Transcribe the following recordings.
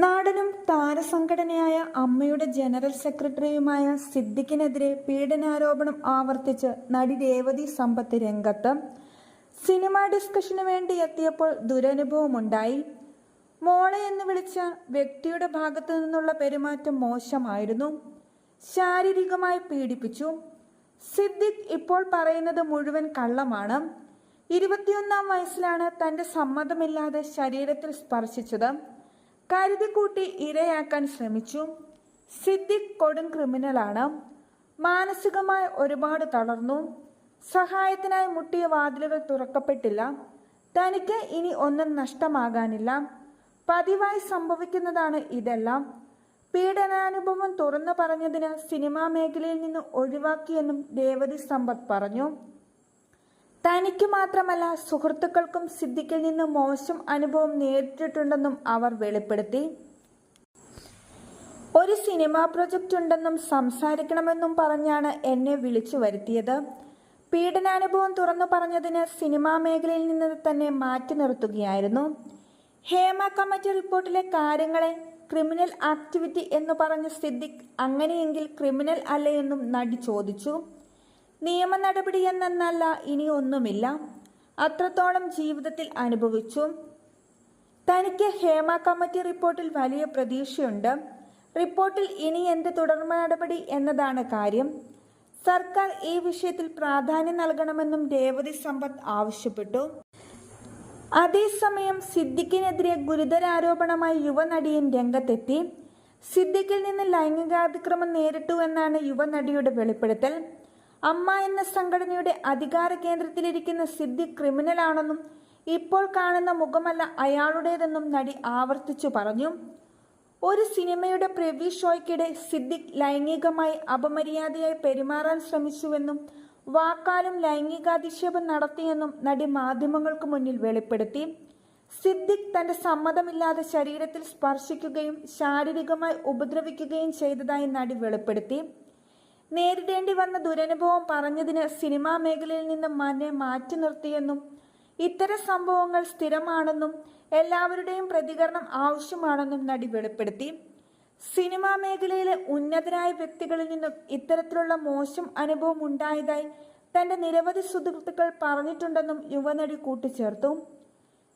നാടനും താരസംഘടനയായ അമ്മയുടെ ജനറൽ സെക്രട്ടറിയുമായ സിദ്ദിഖിനെതിരെ പീഡനാരോപണം ആവർത്തിച്ച് നടി രേവതി സമ്പത്ത് രംഗത്ത്. സിനിമ ഡിസ്കഷന് വേണ്ടി എത്തിയപ്പോൾ ദുരനുഭവമുണ്ടായി. മോളെ എന്ന് വിളിച്ച വ്യക്തിയുടെ ഭാഗത്തു നിന്നുള്ള പെരുമാറ്റം മോശമായിരുന്നു. ശാരീരികമായി പീഡിപ്പിച്ചു. സിദ്ദിഖ് ഇപ്പോൾ പറയുന്നത് മുഴുവൻ കള്ളമാണ്. 21-ാം വയസ്സിലാണ് തന്റെ സമ്മതമില്ലാതെ ശരീരത്തിൽ സ്പർശിച്ചത്. കരുതിക്കൂട്ടി ഇരയാക്കാൻ ശ്രമിച്ചു. സിദ്ദിഖ് കൊടും ക്രിമിനലാണ്. മാനസികമായി ഒരുപാട് തളർന്നു. സഹായത്തിനായി മുട്ടിയ വാതിലുകൾ തുറക്കപ്പെട്ടില്ല. തനിക്ക് ഇനി ഒന്നും നഷ്ടമാകാനില്ല. പതിവായി സംഭവിക്കുന്നതാണ് ഇതെല്ലാം. പീഡനാനുഭവം തുറന്നു പറഞ്ഞതിന് സിനിമാ മേഖലയിൽ നിന്ന് ഒഴിവാക്കിയെന്നും രേവതി സമ്പത്ത് പറഞ്ഞു. തനിക്ക് മാത്രമല്ല സുഹൃത്തുക്കൾക്കും സിദ്ദിഖിൽ നിന്ന് മോശം അനുഭവം നേരിട്ടിട്ടുണ്ടെന്നും അവർ വെളിപ്പെടുത്തി. ഒരു സിനിമാ പ്രൊജക്റ്റ് ഉണ്ടെന്നും സംസാരിക്കണമെന്നും പറഞ്ഞാണ് എന്നെ വിളിച്ചു വരുത്തിയത്. പീഡനാനുഭവം തുറന്നു പറഞ്ഞതിന് സിനിമാ മേഖലയിൽ നിന്ന് തന്നെ മാറ്റി നിർത്തുകയായിരുന്നു. ഹേമ കമ്മിറ്റി റിപ്പോർട്ടിലെ കാര്യങ്ങളെ ക്രിമിനൽ ആക്ടിവിറ്റി എന്ന് പറഞ്ഞ സിദ്ദിഖ് അങ്ങനെയെങ്കിൽ ക്രിമിനൽ അല്ലയെന്നും നടി ചോദിച്ചു. നിയമ നടപടി എന്നല്ല, ഇനി ഒന്നുമില്ല. അത്രത്തോളം ജീവിതത്തിൽ അനുഭവിച്ചു. തനിക്ക് ഹേമ കമ്മിറ്റി റിപ്പോർട്ടിൽ വലിയ പ്രതീക്ഷയുണ്ട്. റിപ്പോർട്ടിൽ ഇനി എന്ത് തുടർ നടപടി എന്നതാണ് കാര്യം. സർക്കാർ ഈ വിഷയത്തിൽ പ്രാധാന്യം നൽകണമെന്നും രേവതി സമ്പത്ത് ആവശ്യപ്പെട്ടു. അതേസമയം സിദ്ദിഖിനെതിരെ ഗുരുതരാരോപണമായി യുവനടിയും രംഗത്തെത്തി. സിദ്ദിഖിൽ നിന്ന് ലൈംഗികാതിക്രമം നേരിട്ടുവെന്നാണ് യുവനടിയുടെ വെളിപ്പെടുത്തൽ. അമ്മ എന്ന സംഘടനയുടെ അധികാര കേന്ദ്രത്തിലിരിക്കുന്ന സിദ്ദിഖ് ക്രിമിനലാണെന്നും ഇപ്പോൾ കാണുന്ന മുഖമല്ല അയാളുടേതെന്നും നടി ആവർത്തിച്ചു പറഞ്ഞു. ഒരു സിനിമയുടെ പ്രിവ്യൂ ഷോയ്ക്കിടെ സിദ്ദിഖ് ലൈംഗികമായി അപമര്യാദയായി പെരുമാറാൻ ശ്രമിച്ചുവെന്നും വാക്കാലും ലൈംഗികാധിക്ഷേപം നടത്തിയെന്നും നടി മാധ്യമങ്ങൾക്ക് മുന്നിൽ വെളിപ്പെടുത്തി. സിദ്ദിഖ് തന്റെ സമ്മതമില്ലാതെ ശരീരത്തിൽ സ്പർശിക്കുകയും ശാരീരികമായി ഉപദ്രവിക്കുകയും ചെയ്തതായി നടി വെളിപ്പെടുത്തി. നേരിടേണ്ടി വന്ന ദുരനുഭവം പറഞ്ഞതിന് സിനിമാ മേഖലയിൽ നിന്ന് മന്നെ മാറ്റി നിർത്തിയെന്നും ഇത്തരം സംഭവങ്ങൾ സ്ഥിരമാണെന്നും എല്ലാവരുടെയും പ്രതികരണം ആവശ്യമാണെന്നും നടി വെളിപ്പെടുത്തി. സിനിമാ മേഖലയിലെ ഉന്നതരായ വ്യക്തികളിൽ നിന്നും ഇത്തരത്തിലുള്ള മോശം അനുഭവം ഉണ്ടായതായി തന്റെ നിരവധി സുഹൃത്തുക്കൾ പറഞ്ഞിട്ടുണ്ടെന്നും യുവനടി കൂട്ടിച്ചേർത്തു.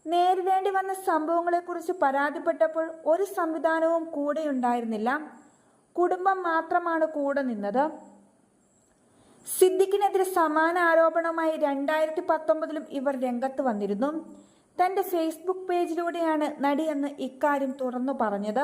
നേരിടേണ്ടി വന്ന സംഭവങ്ങളെക്കുറിച്ച് പരാതിപ്പെട്ടപ്പോൾ ഒരു സംവിധാനവും കൂടെയുണ്ടായിരുന്നില്ല. കുടുംബം മാത്രമാണ് കൂടെ നിന്നത്. സിദ്ദിഖിനെതിരെ സമാന ആരോപണമായി 2019-ലും ഇവർ രംഗത്ത് വന്നിരുന്നു. തന്റെ ഫേസ്ബുക്ക് പേജിലൂടെയാണ് നടി അന്ന് ഇക്കാര്യം തുറന്നു പറഞ്ഞത്.